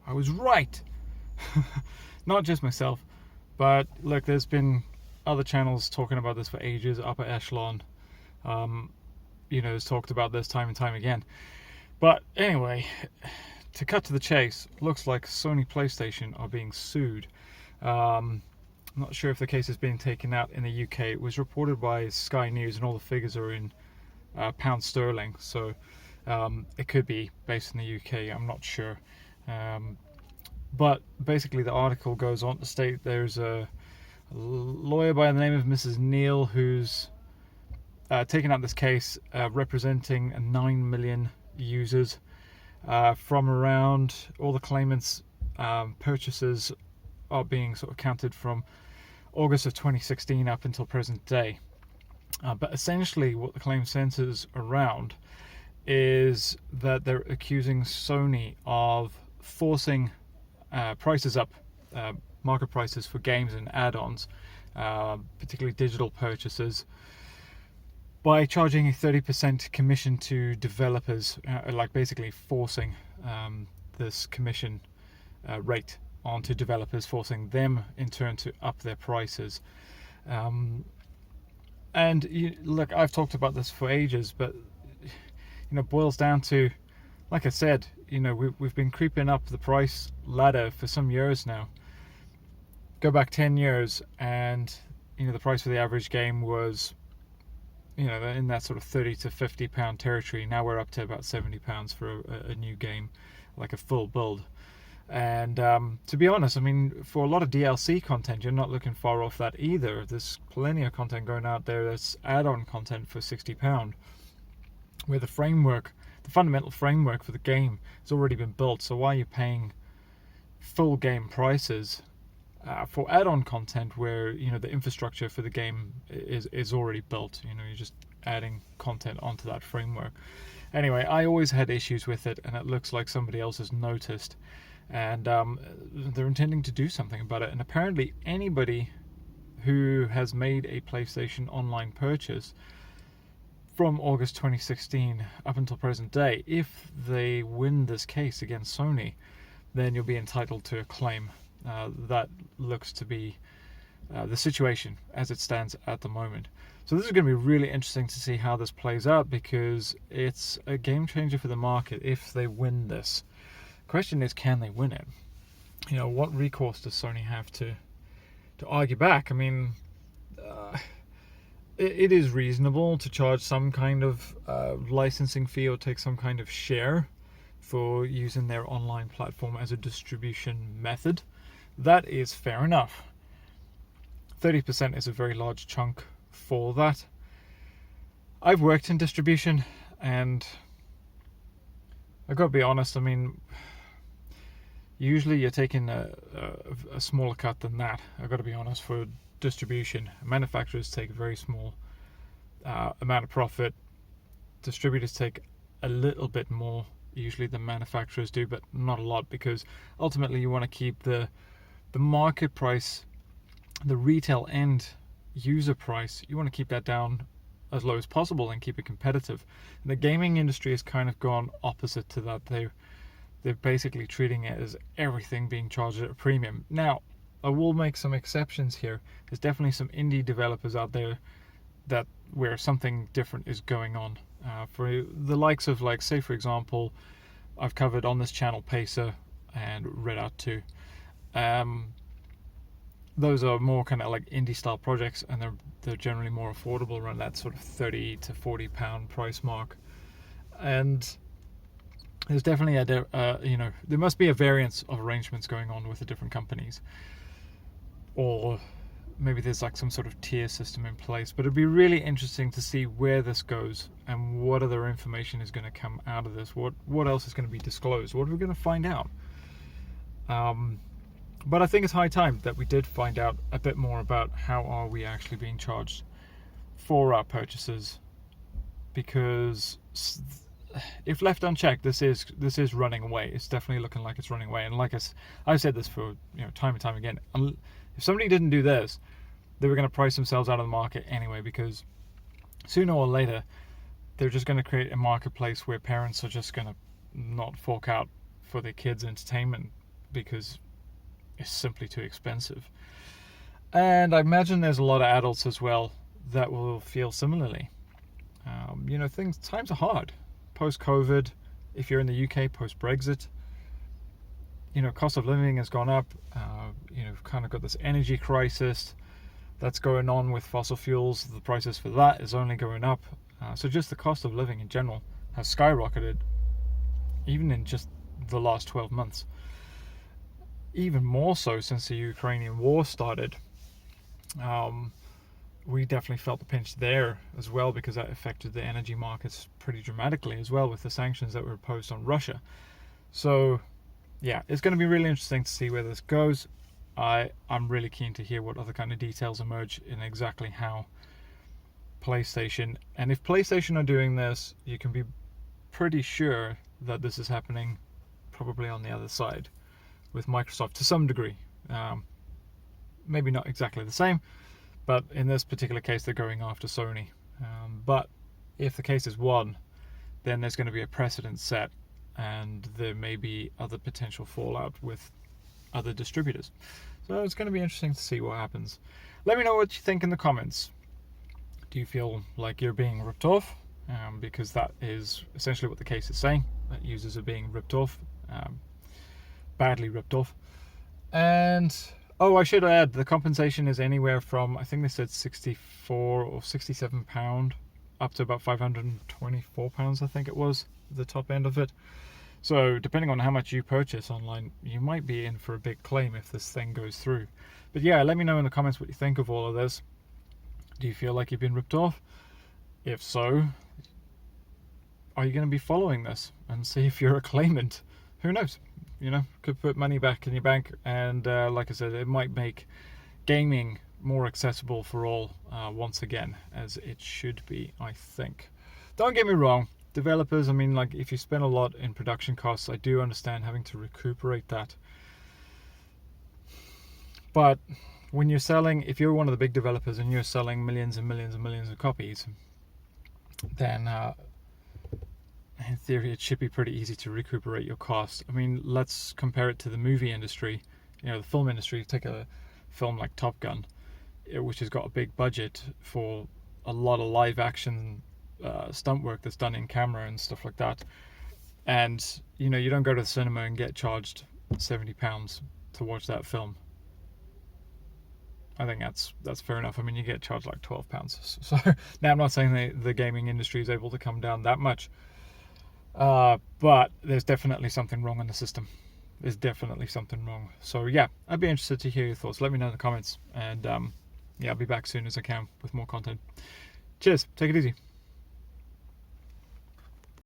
I was right. Not just myself, but look, there's been other channels talking about this for ages. Upper Echelon, has talked about this time and time again. But anyway, to cut to the chase, looks like Sony PlayStation are being sued. I'm not sure if the case is being taken out in the UK. It was reported by Sky News, and all the figures are in pound sterling, so it could be based in the UK. I'm not sure. But basically, the article goes on to state there's a lawyer by the name of Mrs. Neal who's taken out this case, representing 9 million users from around all the claimants' purchases are being sort of counted from August of 2016 up until present day. But essentially what the claim centers around is that they're accusing Sony of forcing prices up, market prices for games and add-ons, particularly digital purchases, by charging a 30% commission to developers, like basically forcing this commission rate onto developers, forcing them in turn to up their prices. Look, I've talked about this for ages, but it boils down to, like I said, we've been creeping up the price ladder for some years now. Go back 10 years, and the price for the average game was in that sort of 30 to 50 pound territory. Now we're up to about 70 pounds for a new game, like a full build. And to be honest, I mean, for a lot of DLC content, you're not looking far off that either. There's plenty of content going out there that's add-on content for £60, where the fundamental framework for the game has already been built. So why are you paying full game prices for add-on content where the infrastructure for the game is already built? You're just adding content onto that framework. Anyway, I always had issues with it, and it looks like somebody else has noticed, and they're intending to do something about it. And apparently anybody who has made a PlayStation online purchase from August 2016 up until present day, if they win this case against Sony, then you'll be entitled to a claim. That looks to be the situation as it stands at the moment. So this is going to be really interesting to see how this plays out, because it's a game changer for the market if they win this. Question is, can they win it? What recourse does Sony have to argue back? I mean, it is reasonable to charge some kind of licensing fee or take some kind of share for using their online platform as a distribution method. That is fair enough. 30% is a very large chunk for that. I've worked in distribution, and I've got to be honest, I mean, usually you're taking a smaller cut than that. I've got to be honest, for distribution. Manufacturers take a very small amount of profit. Distributors take a little bit more usually than manufacturers do, but not a lot, because ultimately you want to keep the market price, the retail end user price, you want to keep that down as low as possible and keep it competitive. And the gaming industry has kind of gone opposite to that. They're basically treating it as everything being charged at a premium. Now, I will make some exceptions here. There's definitely some indie developers out there where something different is going on. For the likes of, like, say for example, I've covered on this channel Pacer and Red Out 2. Those are more kind of like indie style projects, and they're generally more affordable, around that sort of 30 to 40 pound price mark. And there's definitely there must be a variance of arrangements going on with the different companies, or maybe there's like some sort of tier system in place. But it'd be really interesting to see where this goes and what other information is going to come out of this. What else is going to be disclosed? What are we going to find out? But I think it's high time that we did find out a bit more about how are we actually being charged for our purchases, because if left unchecked, this is running away. It's definitely looking like it's running away. And like I've said this for time and time again, if somebody didn't do this, they were going to price themselves out of the market anyway, because sooner or later they're just going to create a marketplace where parents are just going to not fork out for their kids' entertainment because it's simply too expensive. And I imagine there's a lot of adults as well that will feel similarly. Times are hard. Post-COVID, if you're in the UK, post-Brexit, cost of living has gone up. We've kind of got this energy crisis that's going on with fossil fuels. The prices for that is only going up. So just the cost of living in general has skyrocketed, even in just the last 12 months. Even more so since the Ukrainian war started. We definitely felt the pinch there as well, because that affected the energy markets pretty dramatically as well with the sanctions that were imposed on Russia. So yeah, it's going to be really interesting to see where this goes. I'm really keen to hear what other kind of details emerge in exactly how PlayStation, and if PlayStation are doing this, you can be pretty sure that this is happening probably on the other side with Microsoft to some degree. Maybe not exactly the same, but in this particular case they're going after Sony. But if the case is won, then there's going to be a precedent set, and there may be other potential fallout with other distributors. So it's going to be interesting to see what happens. Let me know what you think in the comments. Do you feel like you're being ripped off? Because that is essentially what the case is saying, that users are being ripped off, badly ripped off. And I should add, the compensation is anywhere from, I think they said 64 or 67 pound up to about 524 pounds, I think it was, the top end of it. So depending on how much you purchase online, you might be in for a big claim if this thing goes through. But yeah, let me know in the comments what you think of all of this. Do you feel like you've been ripped off? If so, are you going to be following this and see if you're a claimant? Who knows? Could put money back in your bank, and like I said, it might make gaming more accessible for all once again, as it should be, I think. Don't get me wrong, developers, if you spend a lot in production costs, I do understand having to recuperate that. But when you're selling, if you're one of the big developers and you're selling millions and millions and millions of copies, then in theory it should be pretty easy to recuperate your cost. Let's compare it to the movie industry, the film industry. Take a film like Top Gun, which has got a big budget for a lot of live action stunt work that's done in camera and stuff like that. And you don't go to the cinema and get charged £70 to watch that film. I think that's fair enough. You get charged like £12. So now I'm not saying the gaming industry is able to come down that much, but there's definitely something wrong in the system. There's definitely something wrong. So yeah, I'd be interested to hear your thoughts. Let me know in the comments, and I'll be back soon as I can with more content. Cheers. Take it easy.